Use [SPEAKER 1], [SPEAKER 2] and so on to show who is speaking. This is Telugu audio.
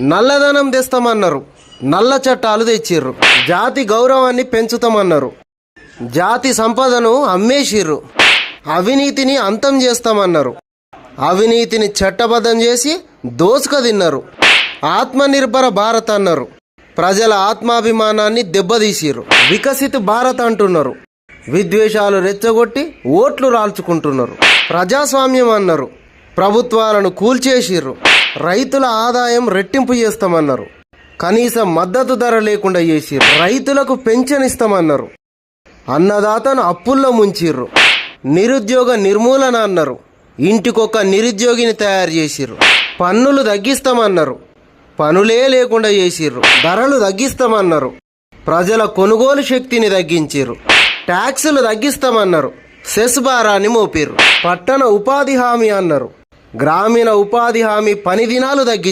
[SPEAKER 1] నల్లధనం తెస్తామన్నారు, నల్ల చట్టాలు తెచ్చిర్రు. జాతి గౌరవాన్ని పెంచుతామన్నారు, జాతి సంపదను అమ్మేసిర్రు. అవినీతిని అంతం చేస్తామన్నారు, అవినీతిని చట్టబద్ధం చేసి దోసుక తిన్నారు. ఆత్మనిర్భర భారత్ అన్నారు, ప్రజల ఆత్మాభిమానాన్ని దెబ్బతీసిర్రు. వికసిత్ భారత్ అంటున్నారు, విద్వేషాలు రెచ్చగొట్టి ఓట్లు రాల్చుకుంటున్నారు. ప్రజాస్వామ్యం అన్నారు, ప్రభుత్వాలను కూల్చేసిర్రు. రైతుల ఆదాయం రెట్టింపు చేస్తామన్నారు, కనీస మద్దతు ధర లేకుండా చేసిర్రు. రైతులకు పెన్షన్ ఇస్తామన్నారు, అన్నదాతను అప్పుల్లో ముంచిర్రు. నిరుద్యోగ నిర్మూలన అన్నారు, ఇంటికొక నిరుద్యోగిని తయారు చేసిర్రు. పన్నులు తగ్గిస్తామన్నారు, పనులే లేకుండా చేసిర్రు. ధరలు తగ్గిస్తామన్నారు, ప్రజల కొనుగోలు శక్తిని తగ్గించిర్రు. ట్యాక్సులు తగ్గిస్తామన్నారు, సెస్ భారాన్ని మోపిర్రు. పట్టణ ఉపాధి హామీ అన్నారు, గ్రామీణ ఉపాధి హామీ పని దినాలు తగ్గించారు.